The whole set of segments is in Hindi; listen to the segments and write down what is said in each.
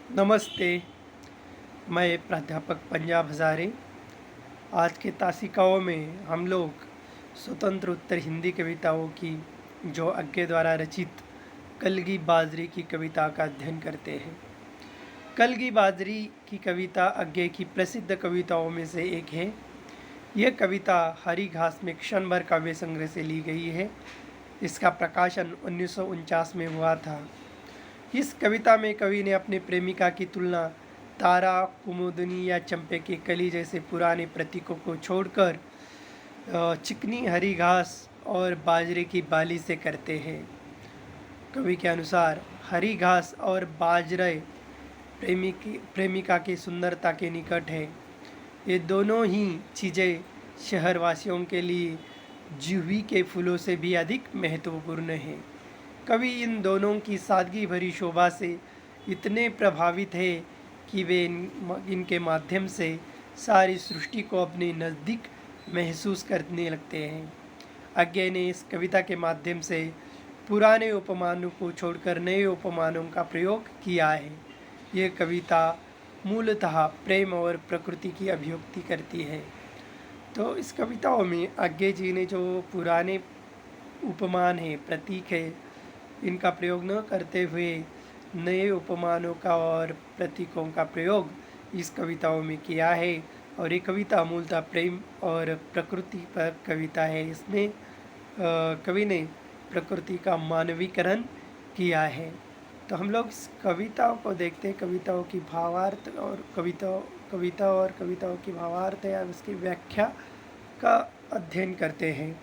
नमस्ते। मैं प्राध्यापक पंजाब हज़ारे। आज के तासिकाओं में हम लोग स्वतंत्र उत्तर हिंदी कविताओं की जो अज्ञे द्वारा रचित कलगी बाजरी की कविता का अध्ययन करते हैं। कलगी बाजरी की कविता अज्ञे की प्रसिद्ध कविताओं में से एक है। यह कविता हरी घास में क्षण भर काव्य संग्रह से ली गई है। इसका प्रकाशन 1949 में हुआ था। इस कविता में कवि ने अपनी प्रेमिका की तुलना तारा, कुमुदनी या चंपे की कली जैसे पुराने प्रतीकों को छोड़कर चिकनी हरी घास और बाजरे की बाली से करते हैं। कवि के अनुसार हरी घास और बाजरे प्रेमिका की सुंदरता के निकट है। ये दोनों ही चीज़ें शहरवासियों के लिए जूही के फूलों से भी अधिक महत्वपूर्ण हैं। कवि इन दोनों की सादगी भरी शोभा से इतने प्रभावित है कि वे इनके माध्यम से सारी सृष्टि को अपने नज़दीक महसूस करने लगते हैं। अज्ञे ने इस कविता के माध्यम से पुराने उपमानों को छोड़कर नए उपमानों का प्रयोग किया है। यह कविता मूलतः प्रेम और प्रकृति की अभिव्यक्ति करती है। तो इस कविताओं में अज्ञे जी ने जो पुराने उपमान है, प्रतीक है, इनका प्रयोग न करते हुए नए उपमानों का और प्रतीकों का प्रयोग इस कविताओं में किया है। और ये कविता मूलतः प्रेम और प्रकृति पर कविता है। इसमें कवि ने प्रकृति का मानवीकरण किया है। तो हम लोग इस कविताओं को देखते हैं, कविताओं की भावार्थ और कविताओं की भावार्थ या उसकी व्याख्या का अध्ययन करते हैं।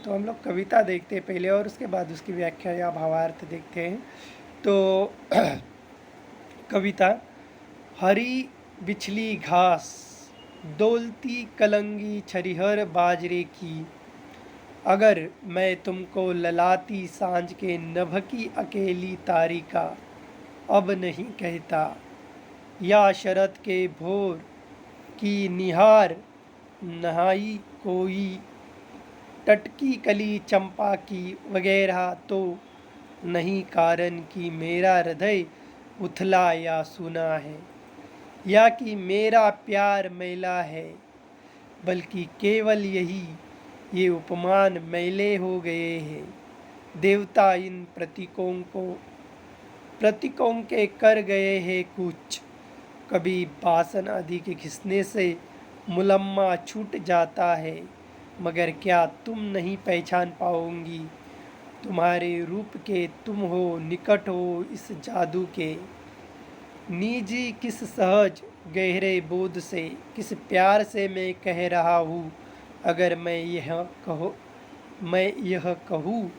तो हम लोग कविता देखते हैं पहले और उसके बाद उसकी व्याख्या या भावार्थ देखते हैं। तो कविता, हरी बिछली घास डोलती कलंगी छरिहर बाजरे की, अगर मैं तुमको ललाती सांझ के नभ की अकेली तारिका अब नहीं कहता, या शरद के भोर की निहार नहाई कोई टटकी कली चंपा की वगैरह, तो नहीं कारण कि मेरा हृदय उथला या सुना है, या कि मेरा प्यार मैला है, बल्कि केवल यही ये उपमान मैले हो गए हैं। देवता इन प्रतीकों के कर गए हैं कुछ, कभी बासन आदि के घिसने से मुलम्मा छूट जाता है, मगर क्या तुम नहीं पहचान पाओगी, तुम्हारे रूप के तुम हो निकट हो इस जादू के, निजी किस सहज गहरे बोध से, किस प्यार से मैं कह रहा हूँ, अगर मैं यह कहूँ,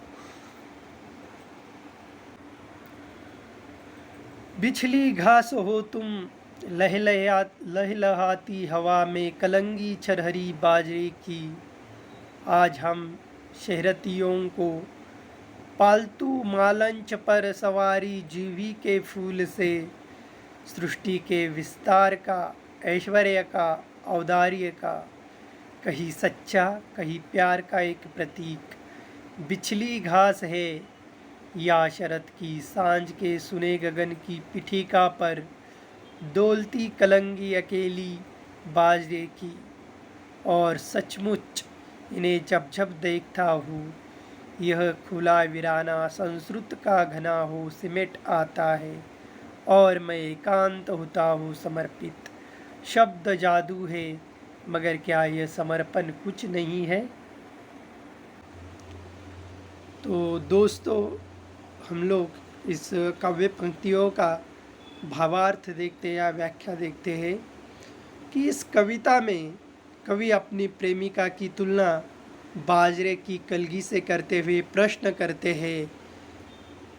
बिछली घास हो तुम लहलहाती हवा में कलंगी छरहरी बाजरे की, आज हम शहरतियों को पालतू मालंच पर सवारी जीवी के फूल से, सृष्टि के विस्तार का, ऐश्वर्य का, औदार्य का, कहीं सच्चा कहीं प्यार का एक प्रतीक बिछली घास है, या शरद की सांझ के सुने गगन की पिठिका पर डोलती कलंगी अकेली बाजरे की। और सचमुच इन्हें जब जब देखता हूँ, यह खुला वीराना संस्कृत का घना हो सिमट आता है, और मैं एकांत होता हूँ समर्पित। शब्द जादू है, मगर क्या यह समर्पण कुछ नहीं है? तो दोस्तों, हम लोग इस काव्य पंक्तियों का भावार्थ देखते हैं या व्याख्या देखते हैं कि इस कविता में कवि अपनी प्रेमिका की तुलना बाजरे की कलगी से करते हुए प्रश्न करते हैं।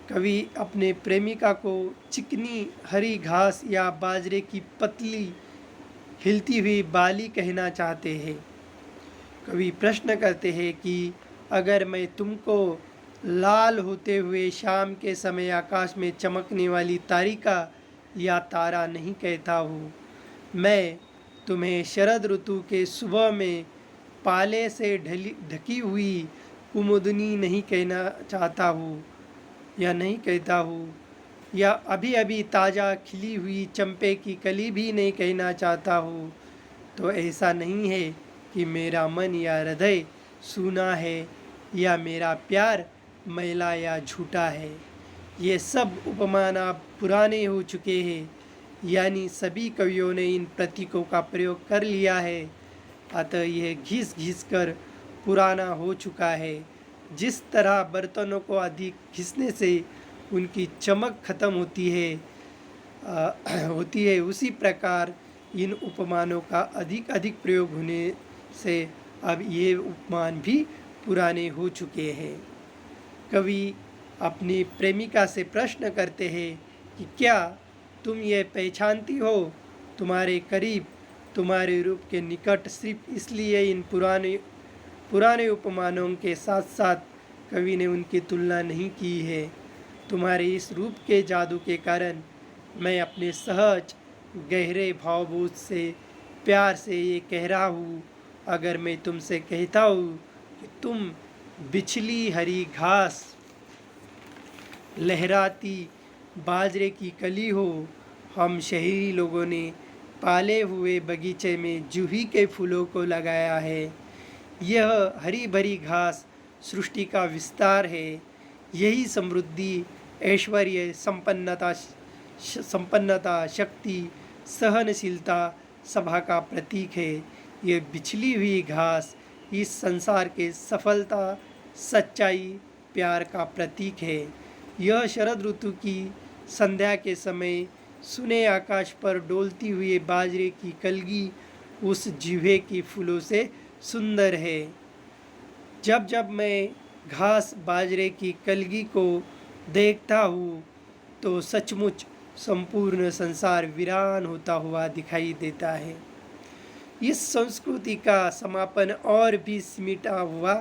कवि अपने प्रेमिका को चिकनी हरी घास या बाजरे की पतली हिलती हुई बाली कहना चाहते हैं। कवि प्रश्न करते हैं कि अगर मैं तुमको लाल होते हुए शाम के समय आकाश में चमकने वाली तारिका या तारा नहीं कहता हूँ, मैं तुम्हें शरद ऋतु के सुबह में पाले से ढकी हुई कुमुदनी नहीं कहना चाहता हूँ या नहीं कहता हूँ, या अभी अभी ताज़ा खिली हुई चंपे की कली भी नहीं कहना चाहता हूँ, तो ऐसा नहीं है कि मेरा मन या हृदय सूना है या मेरा प्यार मैला या झूठा है। ये सब उपमान अब पुराने हो चुके हैं, यानी सभी कवियों ने इन प्रतीकों का प्रयोग कर लिया है, अतः यह घिस घिस कर पुराना हो चुका है। जिस तरह बर्तनों को अधिक घिसने से उनकी चमक खत्म होती है उसी प्रकार इन उपमानों का अधिक अधिक प्रयोग होने से अब ये उपमान भी पुराने हो चुके हैं। कवि अपनी प्रेमिका से प्रश्न करते हैं कि क्या तुम ये पहचानती हो, तुम्हारे करीब, तुम्हारे रूप के निकट सिर्फ इसलिए इन पुराने पुराने उपमानों के साथ साथ कवि ने उनकी तुलना नहीं की है। तुम्हारे इस रूप के जादू के कारण मैं अपने सहज गहरे भावबोध से प्यार से ये कह रहा हूँ, अगर मैं तुमसे कहता हूँ कि तुम बिछली हरी घास, लहराती बाजरे की कली हो, हम शहरी लोगों ने पाले हुए बगीचे में जूही के फूलों को लगाया है। यह हरी भरी घास सृष्टि का विस्तार है। यही समृद्धि, ऐश्वर्य, संपन्नता, शक्ति, सहनशीलता, सभा का प्रतीक है। ये बिछली हुई घास इस संसार के सफलता, सच्चाई, प्यार का प्रतीक है। यह शरद ऋतु की संध्या के समय सुने आकाश पर डोलती हुई बाजरे की कलगी उस जिह्वे की फूलों से सुंदर है। जब जब मैं घास बाजरे की कलगी को देखता हूँ तो सचमुच संपूर्ण संसार वीरान होता हुआ दिखाई देता है। इस संस्कृति का समापन और भी सिमटा हुआ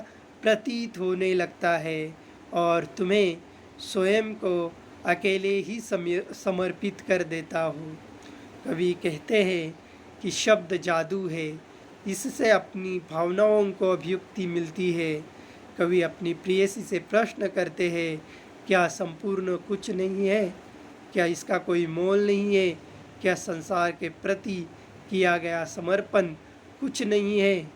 प्रतीत होने लगता है और तुम्हें स्वयं को अकेले ही समर्पित कर देता हूँ। कवि कहते हैं कि शब्द जादू है, इससे अपनी भावनाओं को अभिव्यक्ति मिलती है। कवि अपनी प्रेयसी से प्रश्न करते हैं, क्या संपूर्ण कुछ नहीं है? क्या इसका कोई मोल नहीं है? क्या संसार के प्रति किया गया समर्पण कुछ नहीं है?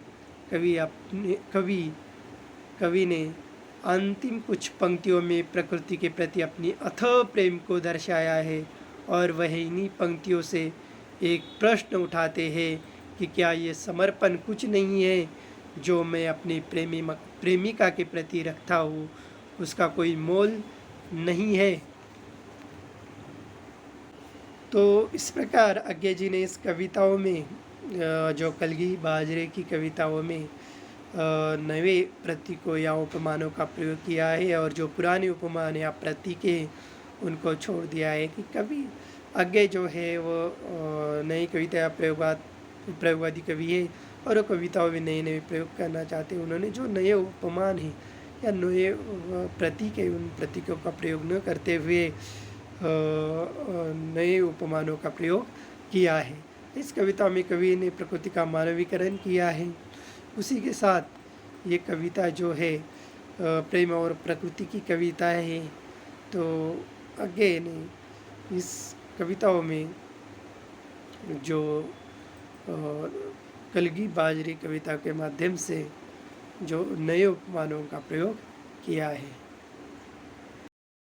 कवि ने अंतिम कुछ पंक्तियों में प्रकृति के प्रति अपनी अथाह प्रेम को दर्शाया है और वह इन्हीं पंक्तियों से एक प्रश्न उठाते हैं कि क्या ये समर्पण कुछ नहीं है जो मैं अपनी प्रेमिका के प्रति रखता हूँ, उसका कोई मोल नहीं है। तो इस प्रकार अज्ञे जी ने इस कविताओं में जो कलगी बाजरे की कविताओं में नए प्रतीकों या उपमानों का प्रयोग किया है और जो पुराने उपमान या प्रतीक हैं उनको छोड़ दिया है कि कवि अज्ञे जो है वो नई कविता या प्रयोगवादी कवि है और वो कविताओं में नए नए प्रयोग करना चाहते हैं। उन्होंने जो नए उपमान हैं या नए प्रतीक है उन प्रतीकों का प्रयोग न करते हुए नए उपमानों का प्रयोग किया है। इस कविता में कवि ने प्रकृति का मानवीकरण किया है। उसी के साथ ये कविता जो है प्रेम और प्रकृति की कविता है। तो आगे ने इस कविताओं में जो कलगी बाजरी कविता के माध्यम से जो नए उपमानों का प्रयोग किया है।